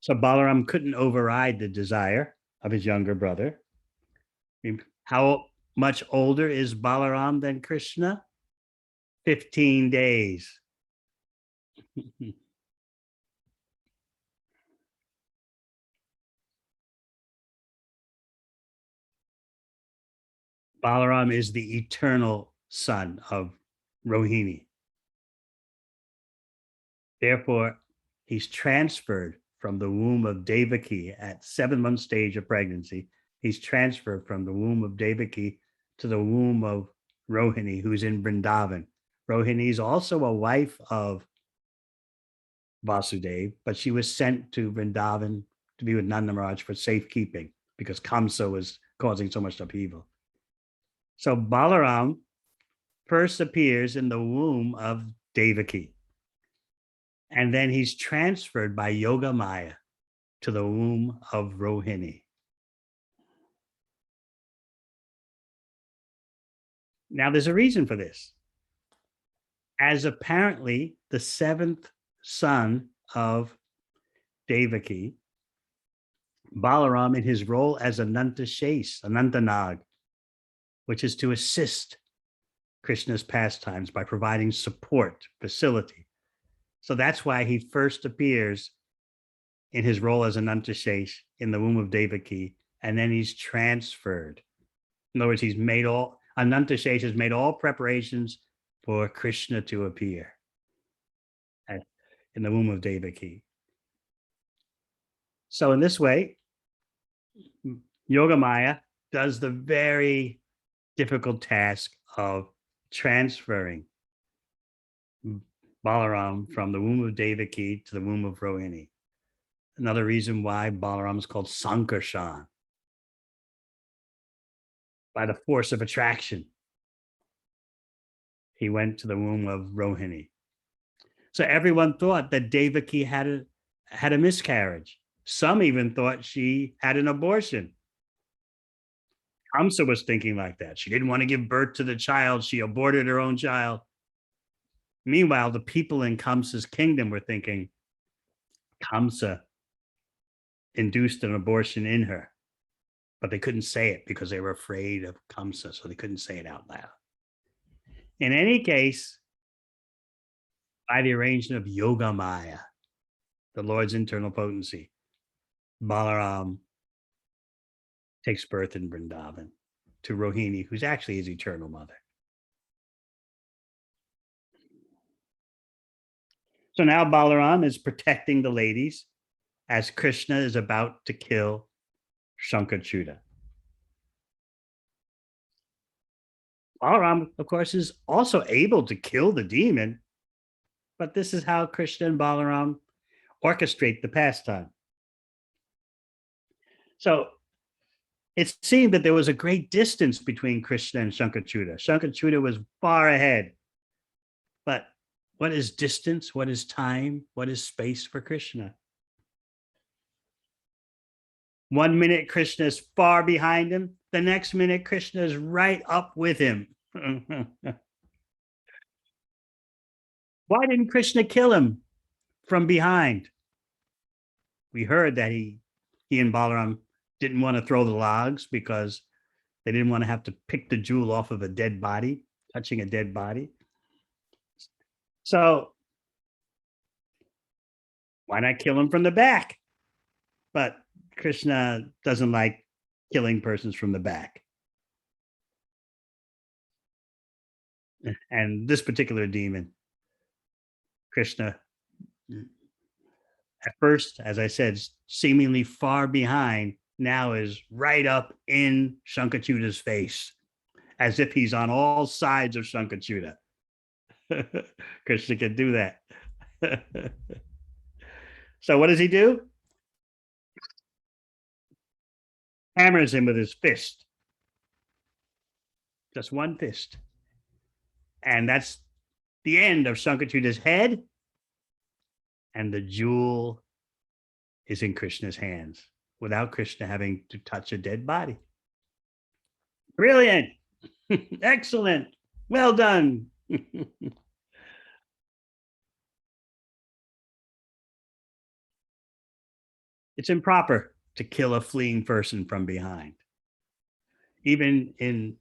So Balaram couldn't override the desire of his younger brother. How much older is Balaram than Krishna? 15 days. Balaram is the eternal son of Rohini. Therefore, he's transferred from the womb of Devaki at 7 months stage of pregnancy. He's transferred from the womb of Devaki to the womb of Rohini, who's in Vrindavan. Rohini is also a wife of Vasudev, but she was sent to Vrindavan to be with Nanda Maharaj for safekeeping because Kamsa was causing so much upheaval. So Balaram first appears in the womb of Devaki, and then he's transferred by Yoga Maya to the womb of Rohini. Now, there's a reason for this. As apparently the seventh son of Devaki, Balaram, in his role as Anantanag, which is to assist Krishna's pastimes by providing support, facility. So that's why he first appears in his role as Anantashesh in the womb of Devaki, and then he's transferred. In other words, Anantashesh has made all preparations for Krishna to appear in the womb of Devaki. So in this way, Yogamaya does the very difficult task of transferring Balaram from the womb of Devaki to the womb of Rohini. Another reason why Balaram is called Sankarshan, by the force of attraction. He went to the womb of Rohini. So everyone thought that Devaki had a miscarriage. Some even thought she had an abortion. Kamsa was thinking like that. She didn't want to give birth to the child. She aborted her own child. Meanwhile, the people in Kamsa's kingdom were thinking Kamsa induced an abortion in her, but they couldn't say it because they were afraid of Kamsa, so they couldn't say it out loud. In any case, by the arrangement of Yoga Maya, the Lord's internal potency, Balaram takes birth in Vrindavan to Rohini, who's actually his eternal mother. So now Balaram is protecting the ladies as Krishna is about to kill Shankachuta. Balaram, of course, is also able to kill the demon, but this is how Krishna and Balaram orchestrate the pastime. So it seemed that there was a great distance between Krishna and Shankachuta. Shankachuta was far ahead. But what is distance? What is time? What is space for Krishna? 1 minute, Krishna is far behind him. The next minute, Krishna is right up with him. Why didn't Krishna kill him from behind? We heard that he and Balaram didn't want to throw the logs because they didn't want to have to pick the jewel off of a dead body, touching a dead body. So why not kill him from the back? But Krishna doesn't like killing persons from the back. And this particular demon, Krishna, at first, as I said, seemingly far behind, now is right up in Shankachuta's face, as if he's on all sides of Shankachuta. Krishna can do that. So what does he do? Hammers him with his fist. Just one fist. And that's the end of Shankachuta's head. And the jewel is in Krishna's hands without Krishna having to touch a dead body. Brilliant. Excellent. Well done. It's improper to kill a fleeing person from behind. Even in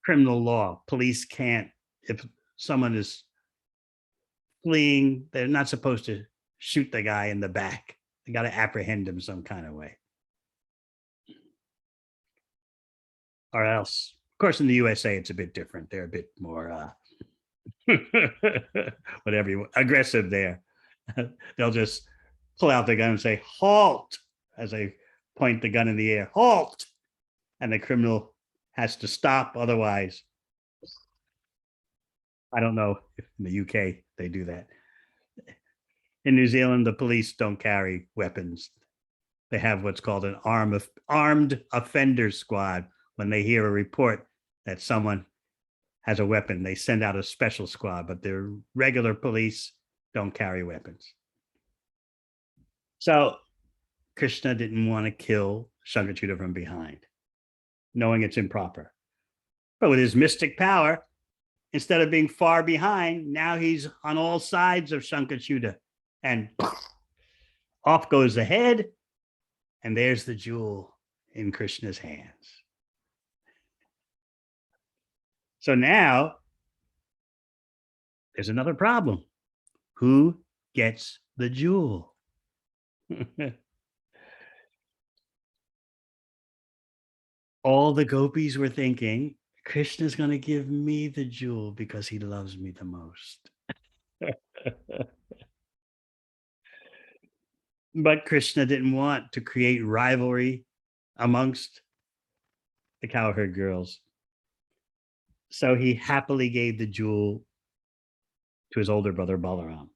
criminal law, police can't, if someone is fleeing, they're not supposed to shoot the guy in the back. They got to apprehend him some kind of way. Or else, of course, in the USA, it's a bit different. They're a bit more, whatever, aggressive there. They'll just pull out the gun and say, halt, as they point the gun in the air, halt. And the criminal has to stop. Otherwise, I don't know if in the UK they do that. In New Zealand, the police don't carry weapons. They have what's called an armed offender squad. When they hear a report that someone has a weapon, they send out a special squad, but their regular police don't carry weapons. So Krishna didn't want to kill Shankachuta from behind, knowing it's improper. But with his mystic power, instead of being far behind, now he's on all sides of Shankachuta. And off goes the head, and there's the jewel in Krishna's hands. So now there's another problem. Who gets the jewel? All the gopis were thinking, Krishna's going to give me the jewel because he loves me the most. But Krishna didn't want to create rivalry amongst the cowherd girls. So he happily gave the jewel to his older brother, Balaram.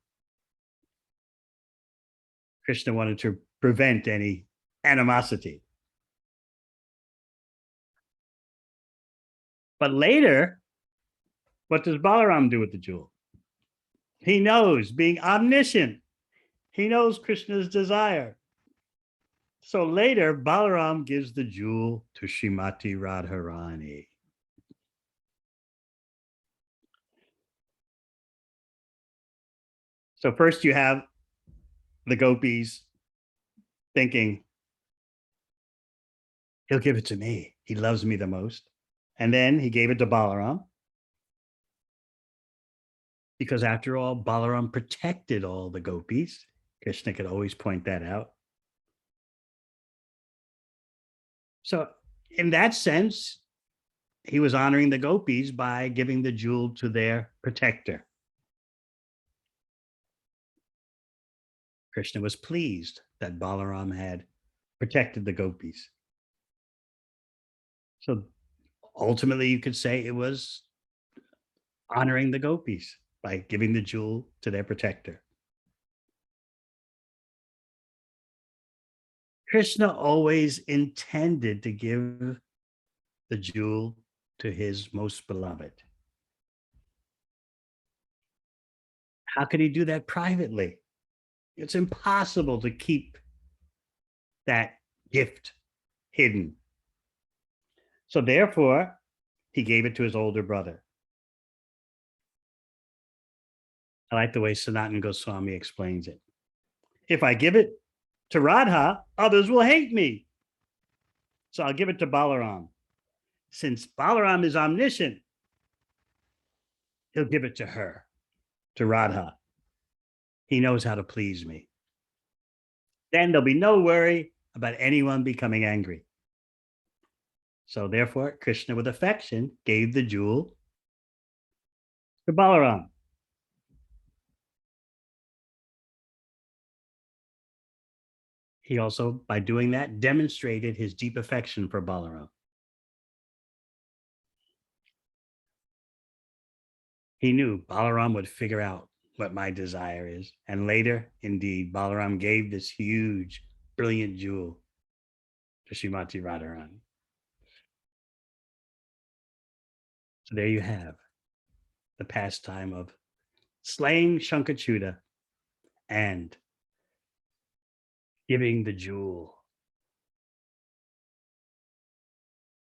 Krishna wanted to prevent any animosity. But later, what does Balaram do with the jewel? He knows, being omniscient, he knows Krishna's desire. So later, Balaram gives the jewel to Srimati Radharani. So first you have the gopis thinking, he'll give it to me. He loves me the most. And then he gave it to Balaram. Because after all, Balaram protected all the gopis. Krishna could always point that out. So in that sense, he was honoring the gopis by giving the jewel to their protector. Krishna was pleased that Balaram had protected the gopis. So ultimately, you could say it was honoring the gopis by giving the jewel to their protector. Krishna always intended to give the jewel to his most beloved. How could he do that privately? It's impossible to keep that gift hidden. So therefore, he gave it to his older brother. I like the way Sanatana Goswami explains it. If I give it to Radha, others will hate me. So I'll give it to Balaram. Since Balaram is omniscient, he'll give it to her, to Radha. He knows how to please me. Then there'll be no worry about anyone becoming angry. So therefore, Krishna, with affection, gave the jewel to Balaram. He also, by doing that, demonstrated his deep affection for Balaram. He knew Balaram would figure out what my desire is. And later, indeed, Balaram gave this huge, brilliant jewel to Srimati Radharani. So there you have the pastime of slaying Shankachuta and giving the jewel.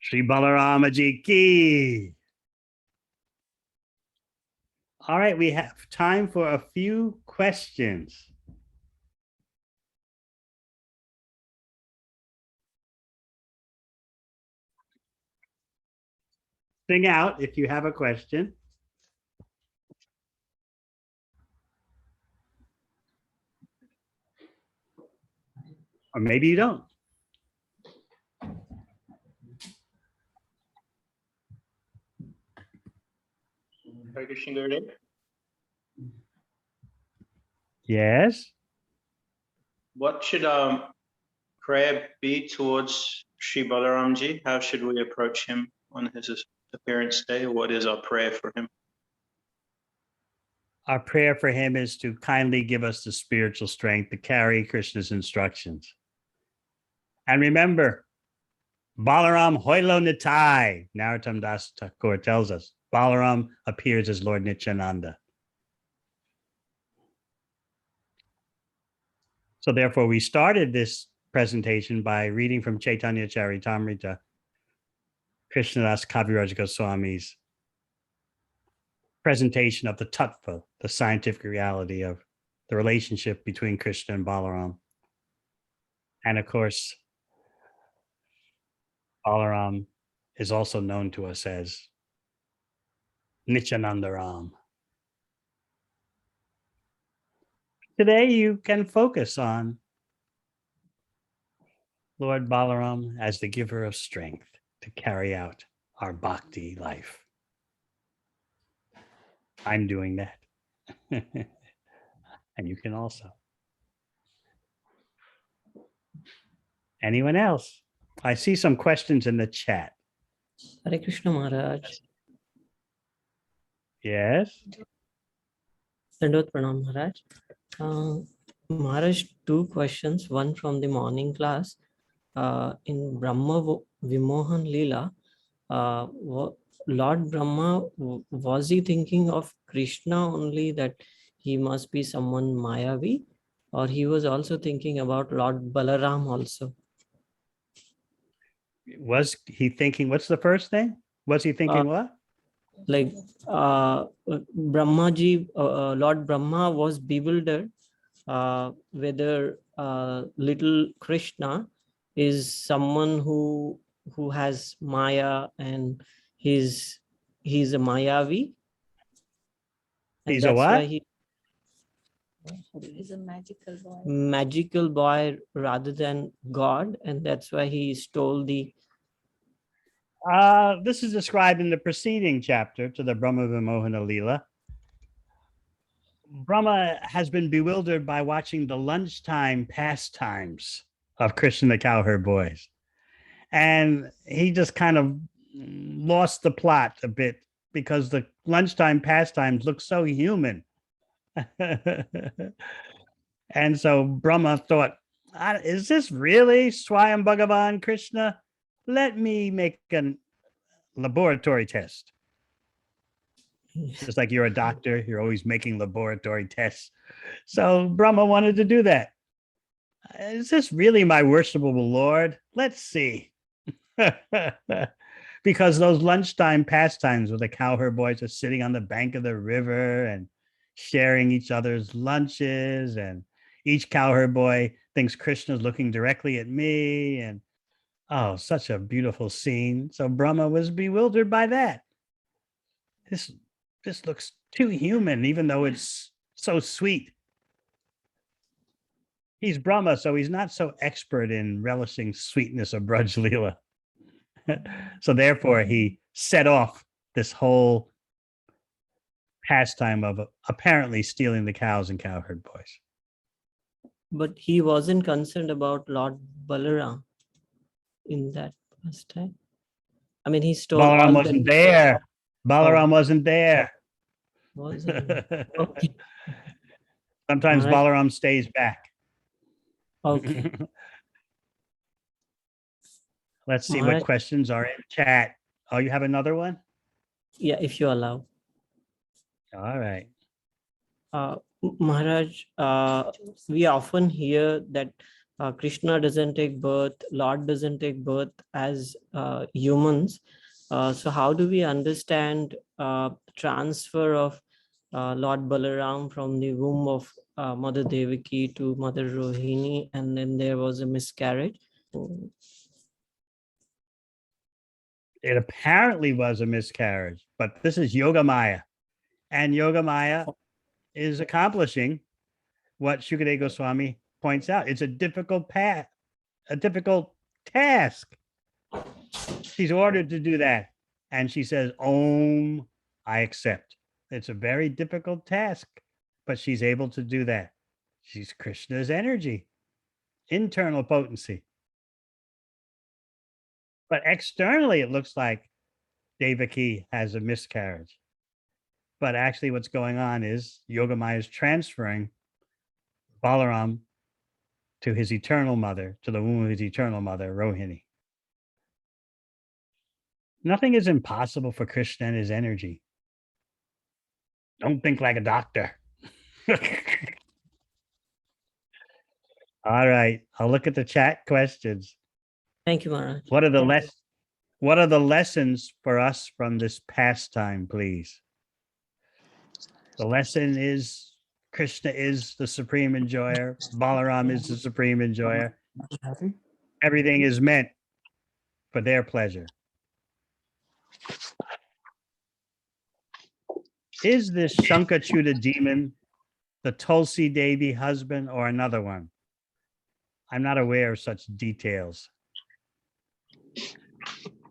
Sri Balarama Ji ki. All right, we have time for a few questions. Sing out if you have a question. Or maybe you don't. Hare Krishna Gurudev. Yes. What should prayer be towards Sri Balaramji? How should we approach him on his appearance day? What is our prayer for him? Our prayer for him is to kindly give us the spiritual strength to carry Krishna's instructions. And remember, Balaram Hoilo Nitai, Narottam Das Thakur tells us, Balaram appears as Lord Nityananda. So therefore, we started this presentation by reading from Chaitanya Charitamrita, Krishnadas Kaviraj Goswami's presentation of the tattva, the scientific reality of the relationship between Krishna and Balaram. And of course, Balaram is also known to us as Nityanandaram. Today, you can focus on Lord Balaram as the giver of strength to carry out our bhakti life. I'm doing that. And you can also. Anyone else? I see some questions in the chat. Hare Krishna Maharaj. Yes. Dandot Pranam Maharaj. Maharaj, two questions. One from the morning class. In Brahma Vimohan Leela, Lord Brahma, was he thinking of Krishna only, that he must be someone Mayavi, or he was also thinking about Lord Balaram also? Was he thinking, what's the first thing? Was he thinking what? Like Brahmaji, Lord Brahma was bewildered whether little Krishna is someone who has Maya and he's a Mayavi. And He's a that's what? why He's a magical boy. magical boy rather than God, and that's why he stole the. This is described in the preceding chapter to the Brahma Vimohana Leela. Brahma has been bewildered by watching the lunchtime pastimes of Krishna the cowherd boys. And he just kind of lost the plot a bit because the lunchtime pastimes look so human. And so Brahma thought, is this really Swayam Bhagavan Krishna? Let me make a laboratory test. Just like you're a doctor, you're always making laboratory tests. So Brahma wanted to do that. Is this really my worshipable Lord? Let's see. Because those lunchtime pastimes where the cowherd boys are sitting on the bank of the river and sharing each other's lunches, and each cowherd boy thinks Krishna's looking directly at me, and oh, such a beautiful scene. So Brahma was bewildered by that. This looks too human, even though it's so sweet. He's Brahma, so he's not so expert in relishing sweetness of Braj Leela. So therefore, he set off this whole pastime of apparently stealing the cows and cowherd boys. But he wasn't concerned about Lord Balaram in that pastime. I mean, he stole. Balaram all wasn't the. there. Balaram wasn't there. Wasn't. Okay. Sometimes Maharaj. Balaram stays back. Okay. Let's see Maharaj. what questions are in chat. Oh, you have another one? Yeah, if you allow. All right. Maharaj, we often hear that Krishna doesn't take birth, Lord doesn't take birth as humans. So how do we understand transfer of Lord Balaram from the womb of Mother Devaki to Mother Rohini, and then there was a miscarriage? It apparently was a miscarriage, but this is Yoga Maya. And Yoga Maya is accomplishing what Shukadeva Goswami points out. It's a difficult path, a difficult task. She's ordered to do that. And she says, Om, I accept. It's a very difficult task, but she's able to do that. She's Krishna's energy, internal potency. But externally, it looks like Devaki has a miscarriage. But actually what's going on is Yogamaya is transferring Balaram to his eternal mother, to the womb of his eternal mother, Rohini. Nothing is impossible for Krishna and his energy. Don't think like a doctor. All right, I'll look at the chat questions. Thank you, Maharaj. What are the lessons for us from this pastime, please? The lesson is Krishna is the supreme enjoyer. Balaram is the supreme enjoyer. Everything is meant for their pleasure. Is this Shankachuta demon the Tulsi Devi husband or another one? I'm not aware of such details.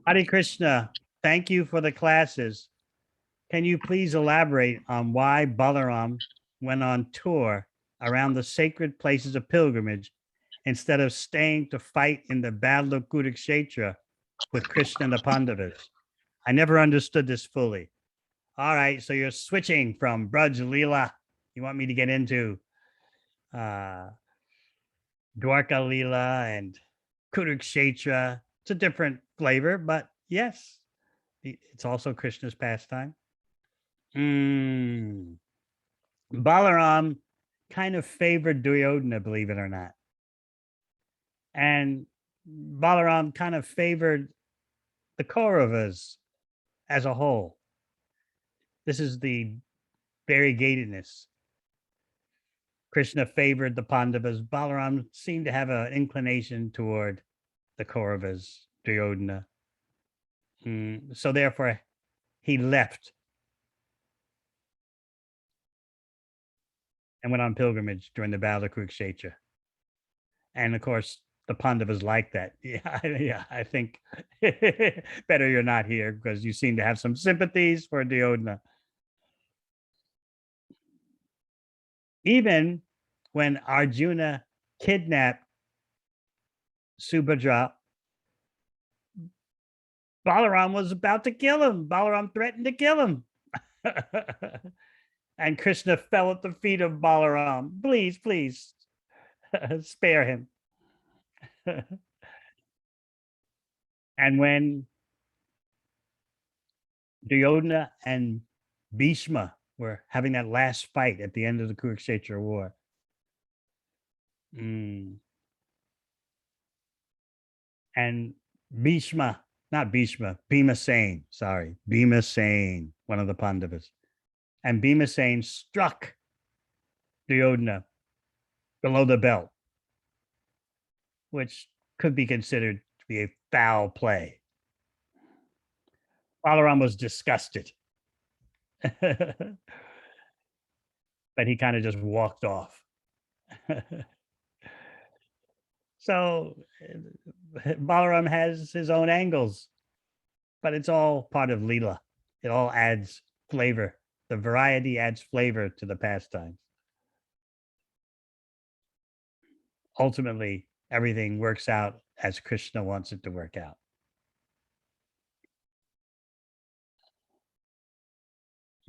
Hare Krishna, thank you for the classes. Can you please elaborate on why Balaram went on tour around the sacred places of pilgrimage instead of staying to fight in the battle of Kurukshetra with Krishna and the Pandavas? I never understood this fully. All right, so you're switching from Braj Leela. You want me to get into Dwarka Leela and Kurukshetra. It's a different flavor, but yes, it's also Krishna's pastime. Balaram kind of favored Duryodhana, believe it or not. And Balaram kind of favored the Kauravas as a whole. This is the variegatedness. Krishna favored the Pandavas. Balaram seemed to have an inclination toward the Kauravas, Duryodhana. So therefore, he left and went on pilgrimage during the Battle of Kurukshetra. And of course, the Pandavas like that. Yeah, I think better you're not here because you seem to have some sympathies for Duryodhana. Even when Arjuna kidnapped Subhadra, Balaram was about to kill him. Balaram threatened to kill him. And Krishna fell at the feet of Balaram. Please, please, spare him. And when Duryodhana and Bhishma were having that last fight at the end of the Kurukshetra war, and Bhishma, not Bhishma, Bhimasen, sorry, Bhimasen, one of the Pandavas, and Bhimasen struck Duryodhana below the belt, which could be considered to be a foul play. Balaram was disgusted, but he kind of just walked off. So Balaram has his own angles, but it's all part of Leela. It all adds flavor. The variety adds flavor to the pastimes. Ultimately, everything works out as Krishna wants it to work out.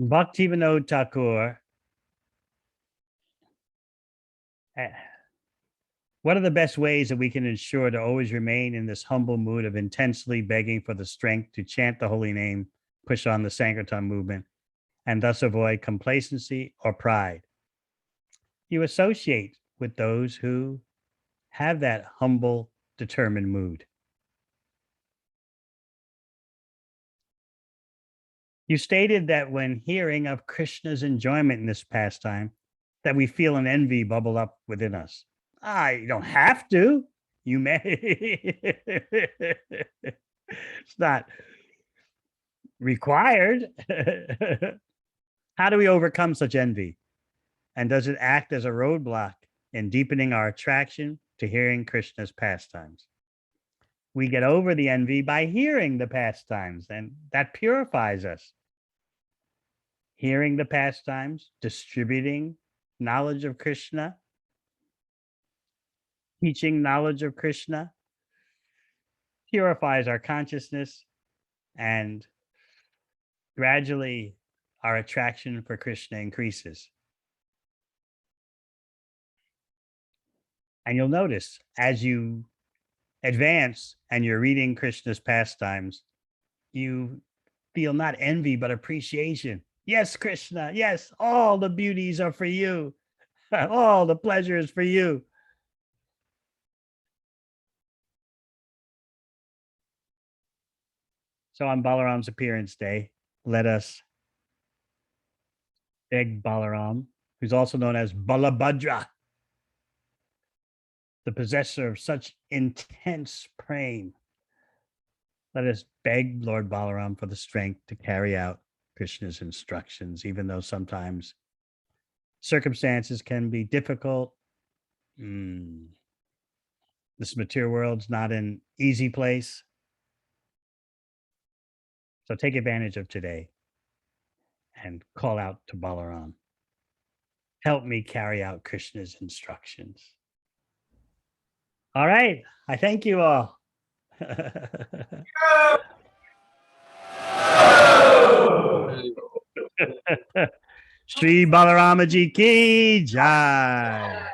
Bhaktivinoda Thakur, what are the best ways that we can ensure to always remain in this humble mood of intensely begging for the strength to chant the holy name, push on the Sankirtan movement, and thus avoid complacency or pride? You associate with those who have that humble, determined mood. You stated that when hearing of Krishna's enjoyment in this pastime, that we feel an envy bubble up within us. You don't have to. You may. It's not required. How do we overcome such envy? And does it act as a roadblock in deepening our attraction to hearing Krishna's pastimes? We get over the envy by hearing the pastimes, and that purifies us. Hearing the pastimes, distributing knowledge of Krishna, teaching knowledge of Krishna, purifies our consciousness and gradually our attraction for Krishna increases. And you'll notice as you advance and you're reading Krishna's pastimes, you feel not envy, but appreciation. Yes, Krishna. Yes, all the beauties are for you. All the pleasure is for you. So on Balaram's appearance day, let us beg Balaram, who's also known as Balabhadra, the possessor of such intense prema. Let us beg Lord Balaram for the strength to carry out Krishna's instructions, even though sometimes circumstances can be difficult. This material world's not an easy place. So take advantage of today and call out to Balaram. Help me carry out Krishna's instructions. All right. I thank you all. Shri Balarama Ji ki jai.